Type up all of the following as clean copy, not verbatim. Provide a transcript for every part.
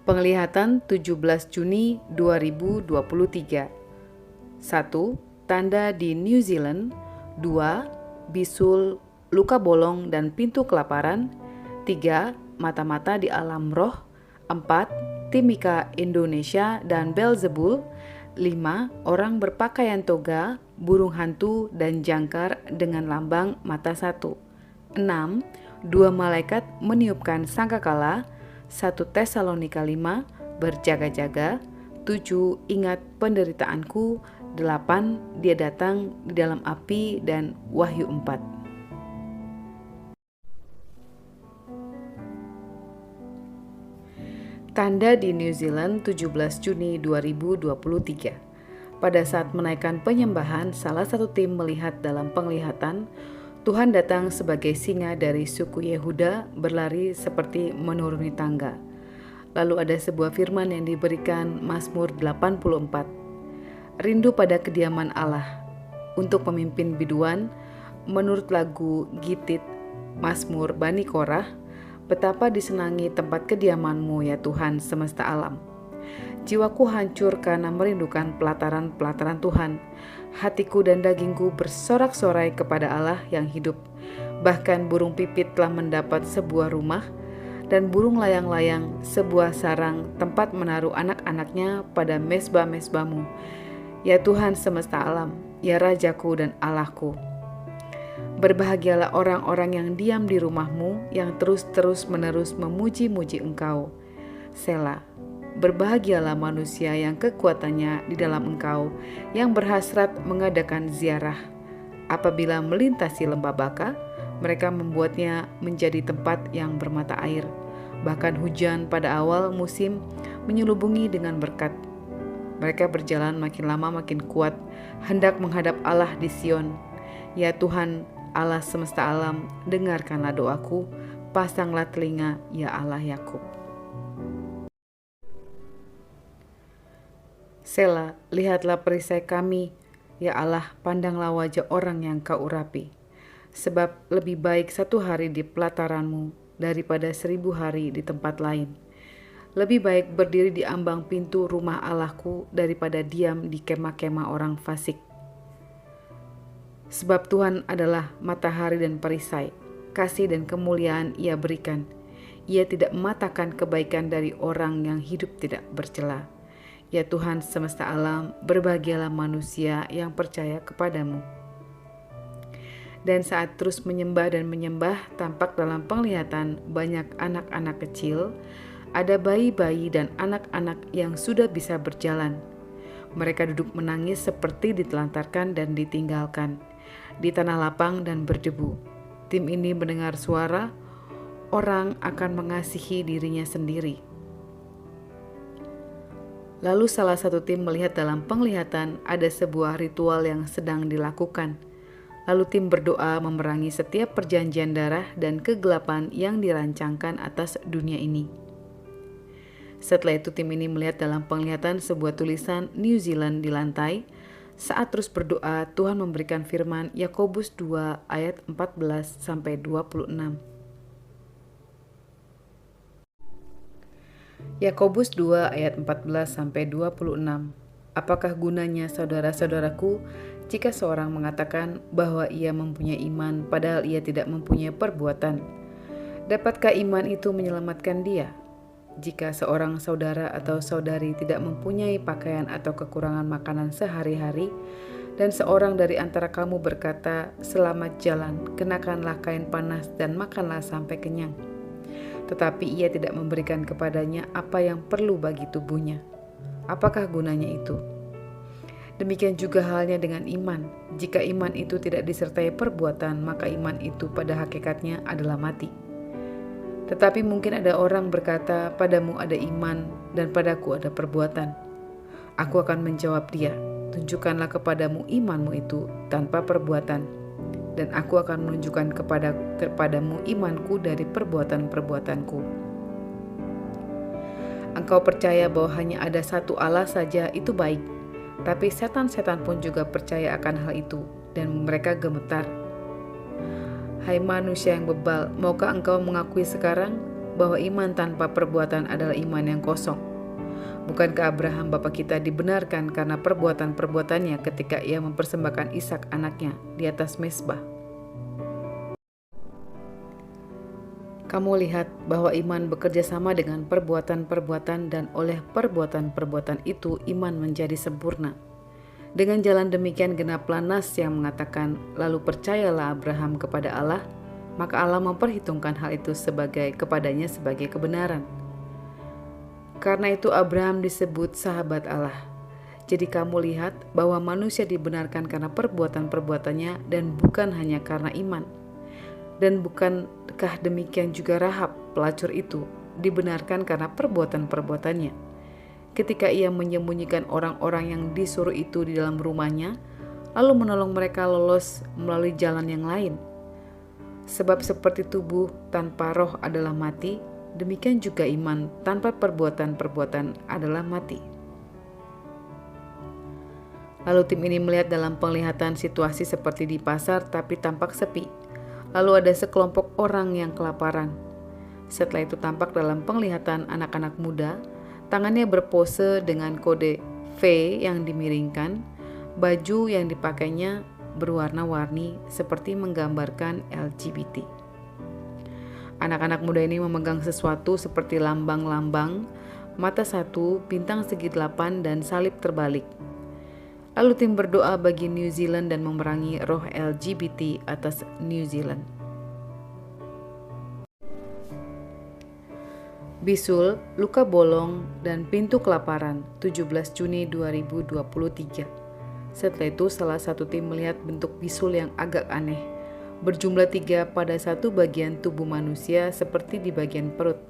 Penglihatan 17 Juni 2023. 1. Tanda di New Zealand. 2. Bisul, luka bolong dan pintu kelaparan. 3. Mata-mata di alam roh. 4. Timika Indonesia dan Belzebul. 5. Orang berpakaian toga, burung hantu dan jangkar dengan lambang mata satu. 6. Dua malaikat meniupkan sangkakala. 1 Tesalonika 5, berjaga-jaga. 7 Ingat penderitaanku. 8 Dia datang di dalam api, dan Wahyu 4. Tanda di New Zealand 17 Juni 2023. Pada saat menaikkan penyembahan, salah satu tim melihat dalam penglihatan Tuhan datang sebagai singa dari suku Yehuda, berlari seperti menuruni tangga. Lalu ada sebuah firman yang diberikan, Mazmur 84. Rindu pada kediaman Allah. Untuk pemimpin biduan, menurut lagu Gitit Mazmur Bani Korah, betapa disenangi tempat kediaman-Mu ya Tuhan semesta alam. Jiwaku hancur karena merindukan pelataran-pelataran Tuhan. Hatiku dan dagingku bersorak-sorai kepada Allah yang hidup. Bahkan burung pipit telah mendapat sebuah rumah, dan burung layang-layang sebuah sarang tempat menaruh anak-anaknya pada mesbah-mesbah-Mu. Ya Tuhan semesta alam, ya Rajaku dan Allahku. Berbahagialah orang-orang yang diam di rumah-Mu, yang terus menerus memuji-muji Engkau. Selah. Berbahagialah manusia yang kekuatannya di dalam Engkau, yang berhasrat mengadakan ziarah. Apabila melintasi lembah Baka, mereka membuatnya menjadi tempat yang bermata air. Bahkan hujan pada awal musim menyelubungi dengan berkat. Mereka berjalan makin lama makin kuat, hendak menghadap Allah di Sion. Ya Tuhan, Allah semesta alam, dengarkanlah doaku, pasanglah telinga, ya Allah Yakub. Selah, lihatlah perisai kami, ya Allah, pandanglah wajah orang yang Kau urapi. Sebab lebih baik 1 hari di pelataran-Mu daripada 1000 hari di tempat lain. Lebih baik berdiri di ambang pintu rumah Allahku daripada diam di kemah-kemah orang fasik. Sebab Tuhan adalah matahari dan perisai, kasih dan kemuliaan Ia berikan. Ia tidak mematahkan kebaikan dari orang yang hidup tidak bercela. Ya Tuhan semesta alam, berbahagialah manusia yang percaya kepadamu. Dan saat terus menyembah dan menyembah, tampak dalam penglihatan banyak anak-anak kecil, ada bayi-bayi dan anak-anak yang sudah bisa berjalan. Mereka duduk menangis seperti ditelantarkan dan ditinggalkan, di tanah lapang dan berdebu. Tim ini mendengar suara, orang akan mengasihi dirinya sendiri. Lalu salah satu tim melihat dalam penglihatan ada sebuah ritual yang sedang dilakukan. Lalu tim berdoa memerangi setiap perjanjian darah dan kegelapan yang dirancangkan atas dunia ini. Setelah itu tim ini melihat dalam penglihatan sebuah tulisan New Zealand di lantai. Saat terus berdoa, Tuhan memberikan firman Yakobus 2 ayat 14-26. Yakobus 2 ayat 14-26. Apakah gunanya saudara-saudaraku jika seorang mengatakan bahwa ia mempunyai iman padahal ia tidak mempunyai perbuatan? Dapatkah iman itu menyelamatkan dia? Jika seorang saudara atau saudari tidak mempunyai pakaian atau kekurangan makanan sehari-hari, dan seorang dari antara kamu berkata, "Selamat jalan, kenakanlah kain panas dan makanlah sampai kenyang," tetapi ia tidak memberikan kepadanya apa yang perlu bagi tubuhnya, apakah gunanya itu? Demikian juga halnya dengan iman. Jika iman itu tidak disertai perbuatan, maka iman itu pada hakikatnya adalah mati. Tetapi mungkin ada orang berkata, "Padamu ada iman dan padaku ada perbuatan." Aku akan menjawab dia, "Tunjukkanlah kepadamu imanmu itu tanpa perbuatan, dan aku akan menunjukkan kepadamu imanku dari perbuatan-perbuatanku." Engkau percaya bahwa hanya ada satu Allah saja, itu baik. Tapi setan-setan pun juga percaya akan hal itu, dan mereka gemetar. Hai manusia yang bebal, maukah engkau mengakui sekarang bahwa iman tanpa perbuatan adalah iman yang kosong. Bukankah Abraham bapa kita dibenarkan karena perbuatan-perbuatannya ketika ia mempersembahkan Ishak anaknya di atas mezbah? Kamu lihat bahwa iman bekerja sama dengan perbuatan-perbuatan dan oleh perbuatan-perbuatan itu iman menjadi sempurna. Dengan jalan demikian genaplah nas yang mengatakan, lalu percayalah Abraham kepada Allah, maka Allah memperhitungkan hal itu kepadanya sebagai kebenaran. Karena itu Abraham disebut sahabat Allah. Jadi kamu lihat bahwa manusia dibenarkan karena perbuatan-perbuatannya dan bukan hanya karena iman. Dan bukankah demikian juga Rahab, pelacur itu, dibenarkan karena perbuatan-perbuatannya? Ketika ia menyembunyikan orang-orang yang disuruh itu di dalam rumahnya, lalu menolong mereka lolos melalui jalan yang lain. Sebab seperti tubuh tanpa roh adalah mati, demikian juga iman tanpa perbuatan-perbuatan adalah mati. Lalu tim ini melihat dalam penglihatan situasi seperti di pasar tapi tampak sepi. Lalu ada sekelompok orang yang kelaparan. Setelah itu tampak dalam penglihatan anak-anak muda, tangannya berpose dengan kode V yang dimiringkan, baju yang dipakainya berwarna-warni seperti menggambarkan LGBT. Anak-anak muda ini memegang sesuatu seperti lambang-lambang, mata satu, bintang segi 8 dan salib terbalik. Lalu tim berdoa bagi New Zealand dan memerangi roh LGBT atas New Zealand. Bisul, luka bolong, dan pintu kelaparan 17 Juni 2023. Setelah itu salah satu tim melihat bentuk bisul yang agak aneh, berjumlah 3 pada satu bagian tubuh manusia seperti di bagian perut.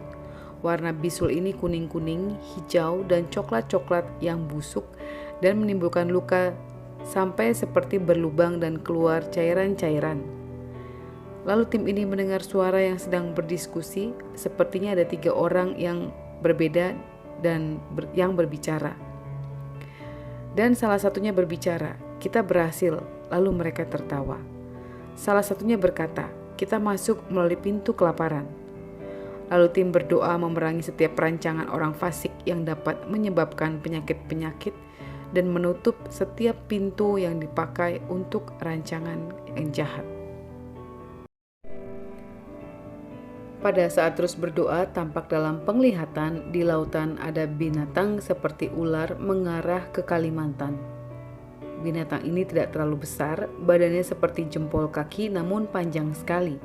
Warna bisul ini kuning-kuning, hijau, dan coklat-coklat yang busuk dan menimbulkan luka sampai seperti berlubang dan keluar cairan-cairan. Lalu tim ini mendengar suara yang sedang berdiskusi, sepertinya ada 3 orang yang berbeda dan yang berbicara. Dan salah satunya berbicara, "Kita berhasil." Lalu mereka tertawa. Salah satunya berkata, "Kita masuk melalui pintu kelaparan." Lalu tim berdoa memerangi setiap perancangan orang fasik yang dapat menyebabkan penyakit-penyakit dan menutup setiap pintu yang dipakai untuk rancangan yang jahat. Pada saat terus berdoa, tampak dalam penglihatan di lautan ada binatang seperti ular mengarah ke Kalimantan. Binatang ini tidak terlalu besar, badannya seperti jempol kaki namun panjang sekali.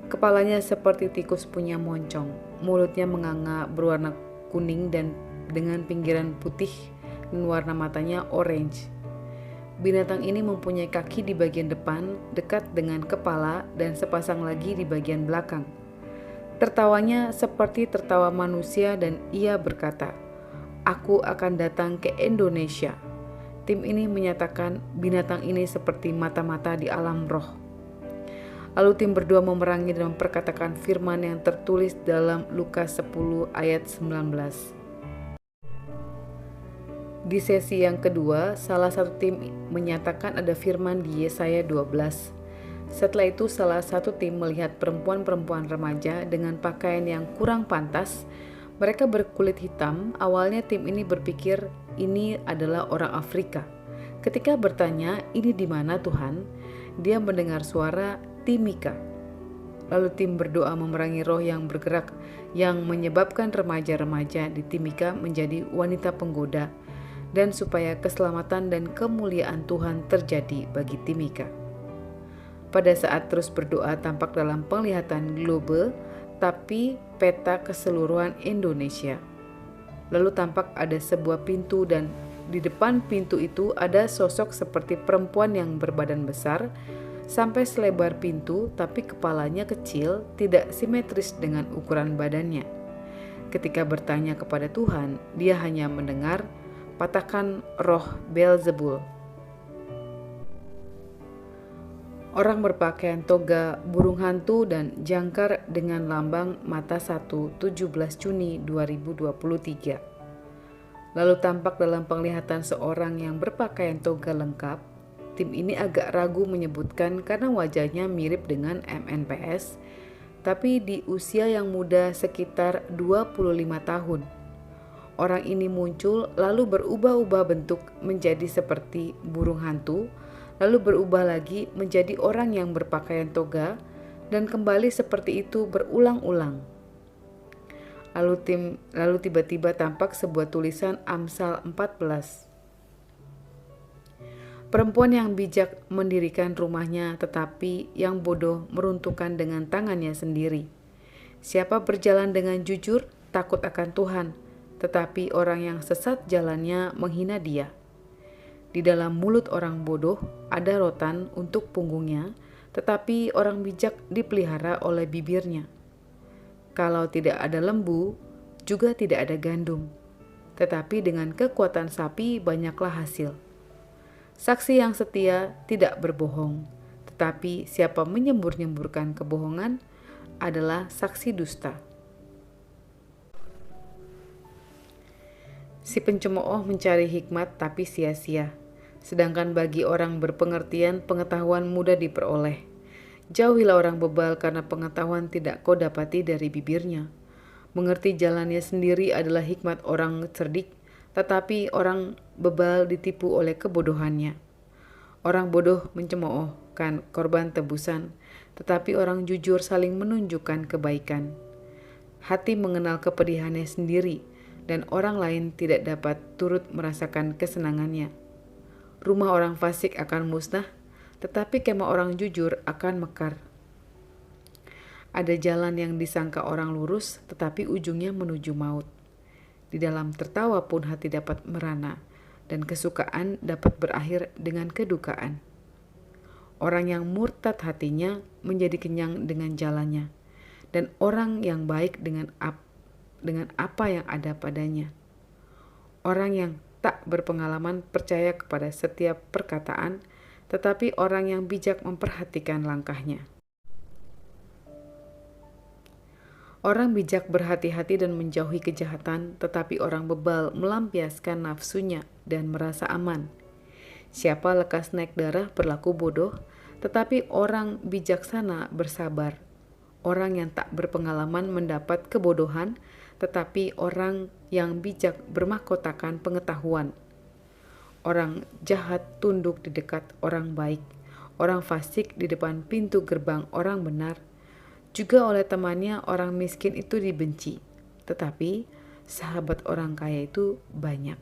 Kepalanya seperti tikus punya moncong, mulutnya menganga berwarna kuning dan dengan pinggiran putih dan warna matanya orange. Binatang ini mempunyai kaki di bagian depan dekat dengan kepala dan sepasang lagi di bagian belakang. Tertawanya seperti tertawa manusia dan ia berkata, "Aku akan datang ke Indonesia." Tim ini menyatakan binatang ini seperti mata-mata di alam roh. Lalu tim berdoa memerangi dan memperkatakan firman yang tertulis dalam Lukas 10 ayat 19. Di sesi yang kedua, salah satu tim menyatakan ada firman di Yesaya 12. Setelah itu salah satu tim melihat perempuan-perempuan remaja dengan pakaian yang kurang pantas. Mereka berkulit hitam. Awalnya tim ini berpikir ini adalah orang Afrika. Ketika bertanya, "Ini di mana Tuhan?" Dia mendengar suara Timika. Lalu tim berdoa memerangi roh yang bergerak yang menyebabkan remaja-remaja di Timika menjadi wanita penggoda dan supaya keselamatan dan kemuliaan Tuhan terjadi bagi Timika. Pada saat terus berdoa tampak dalam penglihatan globe tapi peta keseluruhan Indonesia. Lalu tampak ada sebuah pintu dan di depan pintu itu ada sosok seperti perempuan yang berbadan besar sampai selebar pintu, tapi kepalanya kecil, tidak simetris dengan ukuran badannya. Ketika bertanya kepada Tuhan, dia hanya mendengar, "Patahkan roh Beelzebul." Orang berpakaian toga, burung hantu, dan jangkar dengan lambang mata satu, 17 Juni 2023. Lalu tampak dalam penglihatan seorang yang berpakaian toga lengkap. Tim ini agak ragu menyebutkan karena wajahnya mirip dengan MNPS, tapi di usia yang muda sekitar 25 tahun. Orang ini muncul lalu berubah-ubah bentuk menjadi seperti burung hantu, lalu berubah lagi menjadi orang yang berpakaian toga, dan kembali seperti itu berulang-ulang. Lalu tiba-tiba tampak sebuah tulisan Amsal 14. Perempuan yang bijak mendirikan rumahnya, tetapi yang bodoh meruntuhkan dengan tangannya sendiri. Siapa berjalan dengan jujur, takut akan Tuhan, tetapi orang yang sesat jalannya menghina Dia. Di dalam mulut orang bodoh ada rotan untuk punggungnya, tetapi orang bijak dipelihara oleh bibirnya. Kalau tidak ada lembu, juga tidak ada gandum, tetapi dengan kekuatan sapi banyaklah hasil. Saksi yang setia tidak berbohong, tetapi siapa menyembur-nyemburkan kebohongan adalah saksi dusta. Si pencemooh mencari hikmat tapi sia-sia, sedangkan bagi orang berpengertian pengetahuan mudah diperoleh. Jauhilah orang bebal karena pengetahuan tidak kau dapati dari bibirnya. Mengerti jalannya sendiri adalah hikmat orang cerdik, tetapi orang bebal ditipu oleh kebodohannya. Orang bodoh mencemoohkan korban tebusan, tetapi orang jujur saling menunjukkan kebaikan. Hati mengenal kepedihannya sendiri, dan orang lain tidak dapat turut merasakan kesenangannya. Rumah orang fasik akan musnah, tetapi kemah orang jujur akan mekar. Ada jalan yang disangka orang lurus, tetapi ujungnya menuju maut. Di dalam tertawa pun hati dapat merana, dan kesukaan dapat berakhir dengan kedukaan. Orang yang murtad hatinya menjadi kenyang dengan jalannya, dan orang yang baik dengan apa yang ada padanya. Orang yang tak berpengalaman percaya kepada setiap perkataan, tetapi orang yang bijak memperhatikan langkahnya. Orang bijak berhati-hati dan menjauhi kejahatan, tetapi orang bebal melampiaskan nafsunya dan merasa aman. Siapa lekas naik darah berlaku bodoh, tetapi orang bijaksana bersabar. Orang yang tak berpengalaman mendapat kebodohan, tetapi orang yang bijak bermahkotakan pengetahuan. Orang jahat tunduk di dekat orang baik, orang fasik di depan pintu gerbang orang benar. Juga oleh temannya orang miskin itu dibenci, tetapi sahabat orang kaya itu banyak.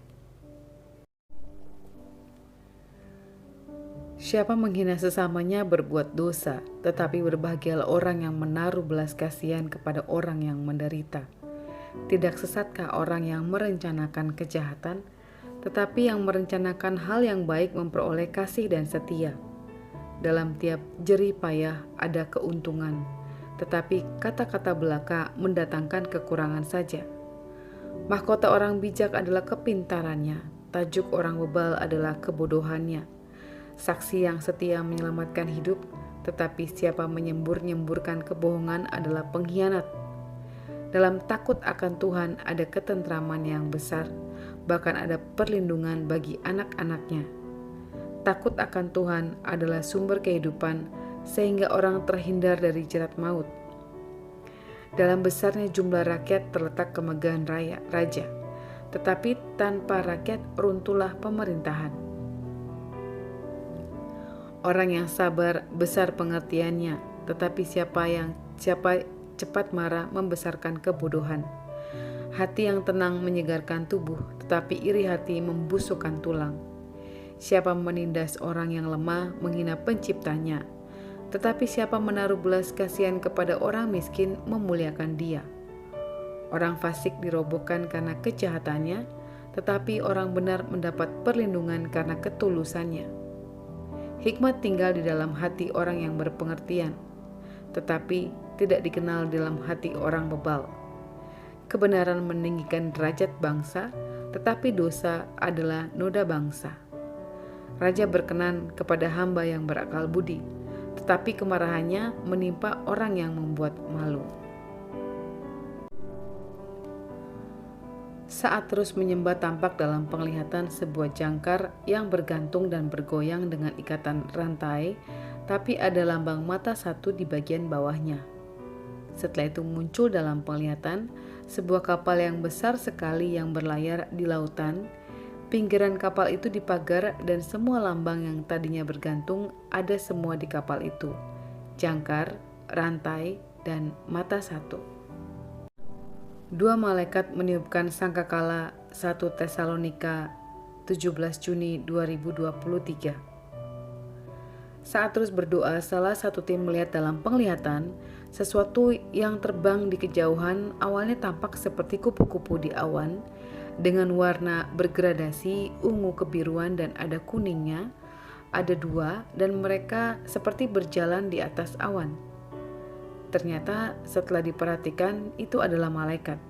Siapa menghina sesamanya berbuat dosa, tetapi berbahagialah orang yang menaruh belas kasihan kepada orang yang menderita. Tidak sesatkah orang yang merencanakan kejahatan, tetapi yang merencanakan hal yang baik memperoleh kasih dan setia. Dalam tiap jerih payah ada keuntungan, tetapi kata-kata belaka mendatangkan kekurangan saja. Mahkota orang bijak adalah kepintarannya, tajuk orang bebal adalah kebodohannya. Saksi yang setia menyelamatkan hidup, tetapi siapa menyembur-nyemburkan kebohongan adalah pengkhianat. Dalam takut akan Tuhan ada ketentraman yang besar, bahkan ada perlindungan bagi anak-anaknya. Takut akan Tuhan adalah sumber kehidupan, sehingga orang terhindar dari jerat maut. Dalam besarnya jumlah rakyat terletak kemegahan raja, tetapi tanpa rakyat runtuhlah pemerintahan. Orang yang sabar besar pengertiannya, tetapi siapa cepat marah membesarkan kebodohan. Hati yang tenang menyegarkan tubuh, tetapi iri hati membusukkan tulang. Siapa menindas orang yang lemah menghina penciptanya, tetapi siapa menaruh belas kasihan kepada orang miskin memuliakan Dia. Orang fasik dirobohkan karena kejahatannya, tetapi orang benar mendapat perlindungan karena ketulusannya. Hikmat tinggal di dalam hati orang yang berpengertian, tetapi tidak dikenal dalam hati orang bebal. Kebenaran meninggikan derajat bangsa, tetapi dosa adalah noda bangsa. Raja berkenan kepada hamba yang berakal budi, tetapi kemarahannya menimpa orang yang membuat malu. Saat terus menyembah tampak dalam penglihatan sebuah jangkar yang bergantung dan bergoyang dengan ikatan rantai, tapi ada lambang mata satu di bagian bawahnya. Setelah itu muncul dalam penglihatan sebuah kapal yang besar sekali yang berlayar di lautan. Pinggiran kapal itu dipagar dan semua lambang yang tadinya bergantung ada semua di kapal itu. Jangkar, rantai, dan mata satu. Dua malaikat meniupkan sangkakala. 1 Tesalonika 17 Juni 2023. Saat terus berdoa, salah satu tim melihat dalam penglihatan sesuatu yang terbang di kejauhan. Awalnya tampak seperti kupu-kupu di awan dengan warna bergradasi ungu kebiruan dan ada kuningnya. Ada dua dan mereka seperti berjalan di atas awan. Ternyata setelah diperhatikan itu adalah malaikat.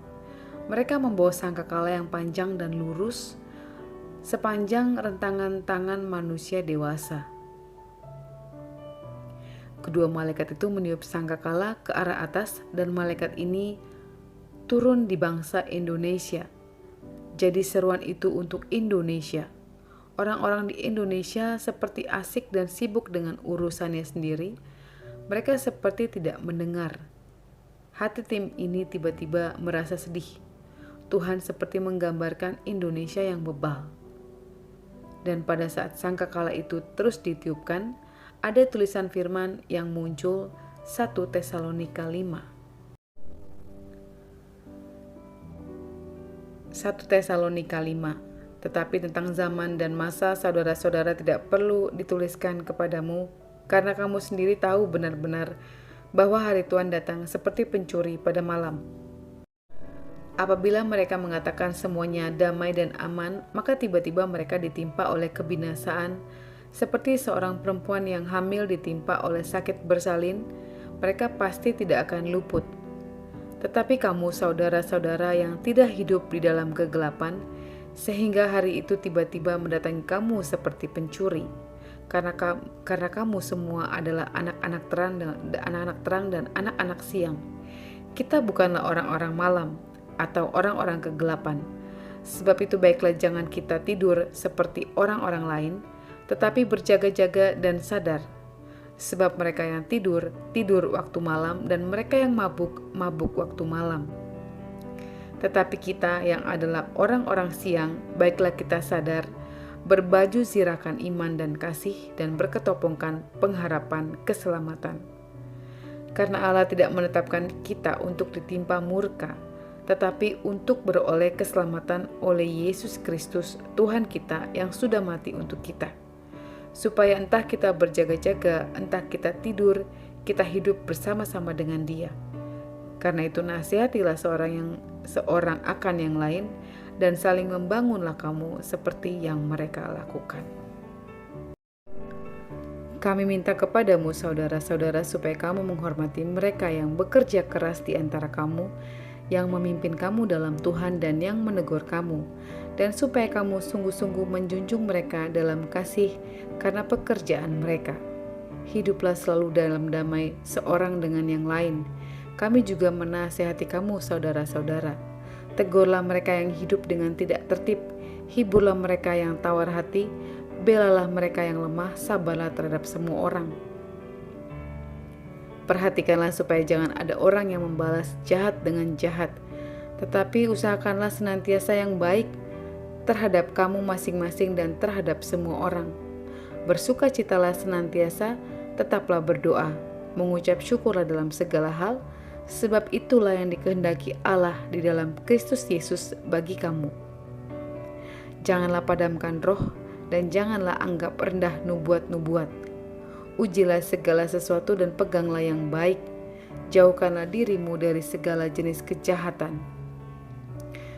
Mereka membawa sangkakala yang panjang dan lurus sepanjang rentangan tangan manusia dewasa. Kedua malaikat itu meniup sangkakala ke arah atas dan malaikat ini turun di bangsa Indonesia. Jadi seruan itu untuk Indonesia. Orang-orang di Indonesia seperti asik dan sibuk dengan urusannya sendiri. Mereka seperti tidak mendengar. Hati tim ini tiba-tiba merasa sedih. Tuhan seperti menggambarkan Indonesia yang bebal. Dan pada saat sangkakala itu terus ditiupkan, ada tulisan firman yang muncul 1 Tesalonika 5. 1 Tesalonika 5. Tetapi tentang zaman dan masa saudara-saudara tidak perlu dituliskan kepadamu, karena kamu sendiri tahu benar-benar bahwa hari Tuhan datang seperti pencuri pada malam. Apabila mereka mengatakan semuanya damai dan aman, maka tiba-tiba mereka ditimpa oleh kebinasaan, seperti seorang perempuan yang hamil ditimpa oleh sakit bersalin. Mereka pasti tidak akan luput. Tetapi kamu saudara-saudara yang tidak hidup di dalam kegelapan, sehingga hari itu tiba-tiba mendatangi kamu seperti pencuri, karena kamu semua adalah anak-anak terang dan anak-anak siang. Kita bukanlah orang-orang malam atau orang-orang kegelapan. Sebab itu baiklah jangan kita tidur seperti orang-orang lain, tetapi berjaga-jaga dan sadar. Sebab mereka yang tidur waktu malam, dan mereka yang mabuk waktu malam. Tetapi kita yang adalah orang-orang siang, baiklah kita sadar, berbaju zirakan iman dan kasih, dan berketopongkan pengharapan keselamatan. Karena Allah tidak menetapkan kita untuk ditimpa murka, tetapi untuk beroleh keselamatan oleh Yesus Kristus Tuhan kita yang sudah mati untuk kita. Supaya entah kita berjaga-jaga, entah kita tidur, kita hidup bersama-sama dengan Dia. Karena itu nasihatilah seorang akan yang lain, dan saling membangunlah kamu seperti yang mereka lakukan. Kami minta kepadamu saudara-saudara supaya kamu menghormati mereka yang bekerja keras di antara kamu, yang memimpin kamu dalam Tuhan dan yang menegur kamu, dan supaya kamu sungguh-sungguh menjunjung mereka dalam kasih karena pekerjaan mereka. Hiduplah selalu dalam damai seorang dengan yang lain. Kami juga menasihati kamu saudara-saudara. Tegurlah mereka yang hidup dengan tidak tertib, hiburlah mereka yang tawar hati, belalah mereka yang lemah, sabarlah terhadap semua orang. Perhatikanlah supaya jangan ada orang yang membalas jahat dengan jahat, tetapi usahakanlah senantiasa yang baik terhadap kamu masing-masing dan terhadap semua orang. Bersukacitalah senantiasa, tetaplah berdoa, mengucap syukurlah dalam segala hal, sebab itulah yang dikehendaki Allah di dalam Kristus Yesus bagi kamu. Janganlah padamkan roh, dan janganlah anggap rendah nubuat-nubuat. Ujilah segala sesuatu dan peganglah yang baik. Jauhkanlah dirimu dari segala jenis kejahatan.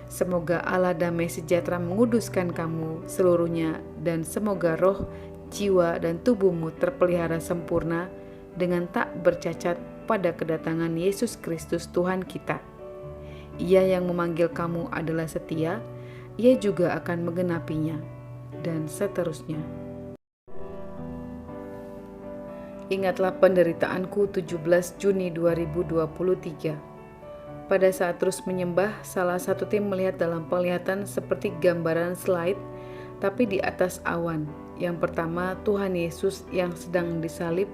Semoga Allah damai sejahtera menguduskan kamu seluruhnya, dan semoga roh, jiwa, dan tubuhmu terpelihara sempurna dengan tak bercacat pada kedatangan Yesus Kristus Tuhan kita. Ia yang memanggil kamu adalah setia, Ia juga akan menggenapinya, dan seterusnya. Ingatlah penderitaanku 17 Juni 2023. Pada saat terus menyembah, salah satu tim melihat dalam penglihatan seperti gambaran slide, tapi di atas awan. Yang pertama, Tuhan Yesus yang sedang disalib.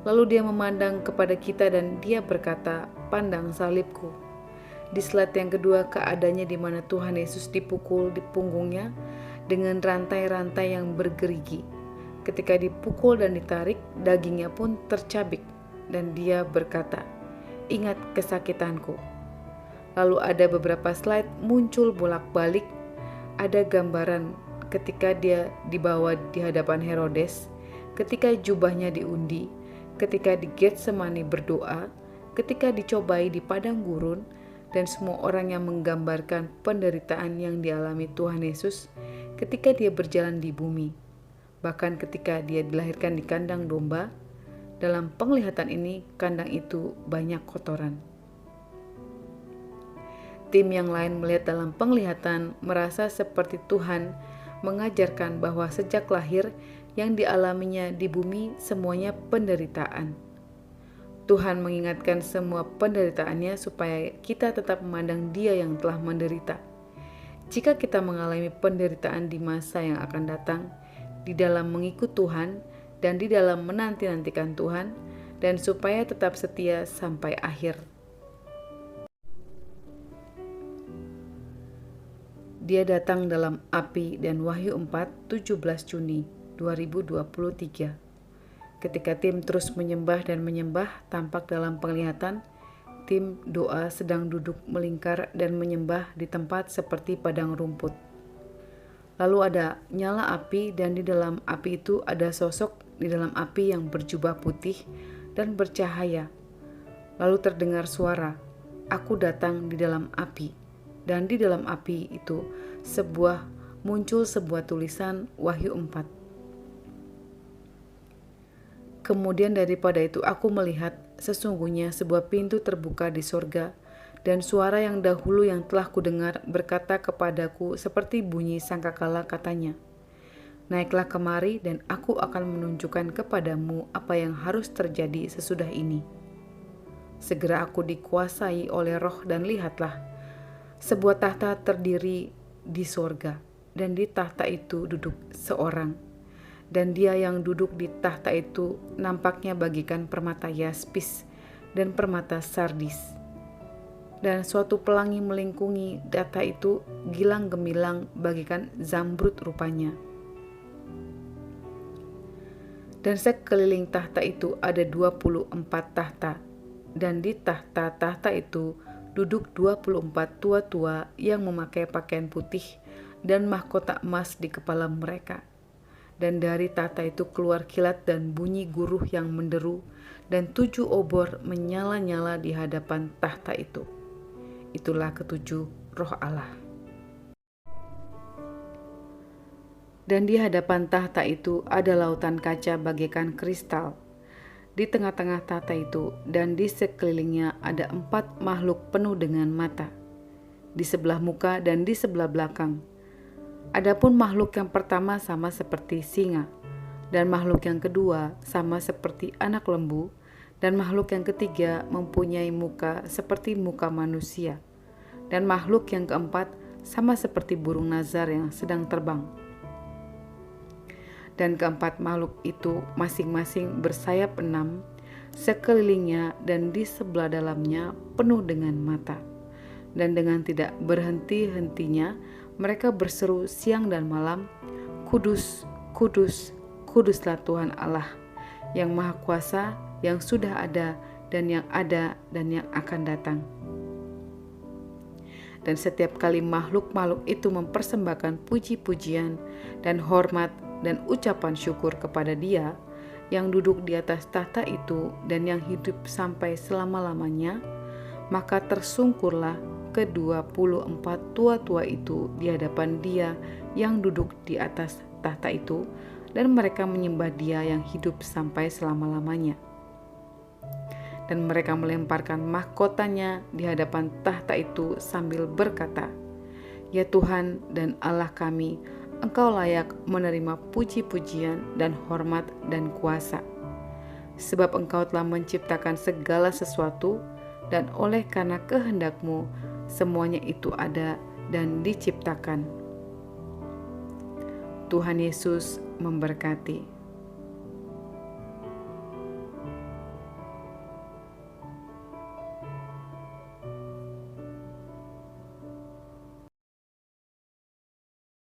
Lalu dia memandang kepada kita dan dia berkata, "Pandang salibku." Di slide yang kedua, keadaannya di mana Tuhan Yesus dipukul di punggungnya dengan rantai-rantai yang bergerigi. Ketika dipukul dan ditarik, dagingnya pun tercabik dan dia berkata, "Ingat kesakitanku." Lalu ada beberapa slide muncul bolak-balik, ada gambaran ketika dia dibawa di hadapan Herodes, ketika jubahnya diundi, ketika di Getsemani berdoa, ketika dicobai di padang gurun, dan semua orang yang menggambarkan penderitaan yang dialami Tuhan Yesus ketika dia berjalan di bumi. Bahkan ketika dia dilahirkan di kandang domba, dalam penglihatan ini kandang itu banyak kotoran. Tim yang lain melihat dalam penglihatan merasa seperti Tuhan mengajarkan bahwa sejak lahir yang dialaminya di bumi semuanya penderitaan. Tuhan mengingatkan semua penderitaannya supaya kita tetap memandang Dia yang telah menderita. Jika kita mengalami penderitaan di masa yang akan datang, di dalam mengikut Tuhan dan di dalam menanti-nantikan Tuhan, dan supaya tetap setia sampai akhir. Dia datang dalam api dan Wahyu 4, 17 Juni 2023. Ketika tim terus menyembah dan menyembah, tampak dalam penglihatan tim doa sedang duduk melingkar dan menyembah di tempat seperti padang rumput. Lalu ada nyala api dan di dalam api itu ada sosok di dalam api yang berjubah putih dan bercahaya. Lalu terdengar suara, "Aku datang di dalam api." Dan di dalam api itu muncul sebuah tulisan Wahyu 4. Kemudian daripada itu aku melihat sesungguhnya sebuah pintu terbuka di sorga, dan suara yang dahulu yang telah kudengar berkata kepadaku seperti bunyi sangkakala, katanya, "Naiklah kemari dan aku akan menunjukkan kepadamu apa yang harus terjadi sesudah ini." Segera aku dikuasai oleh Roh dan lihatlah, sebuah tahta terdiri di sorga, dan di tahta itu duduk seorang. Dan dia yang duduk di tahta itu nampaknya bagikan permata yaspis dan permata sardis. Dan suatu pelangi melingkungi tahta itu gilang gemilang bagikan zamrud rupanya. Dan sekeliling tahta itu ada 24 tahta, dan di tahta-tahta itu duduk 24 tua-tua yang memakai pakaian putih dan mahkota emas di kepala mereka. Dan dari tahta itu keluar kilat dan bunyi guruh yang menderu, dan 7 obor menyala-nyala di hadapan tahta itu. Itulah ketujuh roh Allah. Dan di hadapan tahta itu ada lautan kaca bagaikan kristal. Di tengah-tengah tahta itu dan di sekelilingnya ada 4 makhluk penuh dengan mata, di sebelah muka dan di sebelah belakang. Adapun makhluk yang pertama sama seperti singa, dan makhluk yang kedua sama seperti anak lembu, dan makhluk yang ketiga mempunyai muka seperti muka manusia, dan makhluk yang keempat sama seperti burung nazar yang sedang terbang. Dan keempat makhluk itu masing-masing bersayap 6, sekelilingnya dan di sebelah dalamnya penuh dengan mata. Dan dengan tidak berhenti-hentinya mereka berseru siang dan malam, "Kudus, kudus, kuduslah Tuhan Allah, yang Maha Kuasa, yang sudah ada dan yang akan datang." Dan setiap kali makhluk-makhluk itu mempersembahkan puji-pujian dan hormat dan ucapan syukur kepada Dia yang duduk di atas tahta itu dan yang hidup sampai selama-lamanya, maka tersungkurlah ke-24 tua-tua itu di hadapan Dia yang duduk di atas tahta itu, dan mereka menyembah Dia yang hidup sampai selama-lamanya. Dan mereka melemparkan mahkotanya di hadapan tahta itu sambil berkata, "Ya Tuhan dan Allah kami, Engkau layak menerima puji-pujian dan hormat dan kuasa, sebab Engkau telah menciptakan segala sesuatu, dan oleh karena kehendak-Mu semuanya itu ada dan diciptakan." Tuhan Yesus memberkati.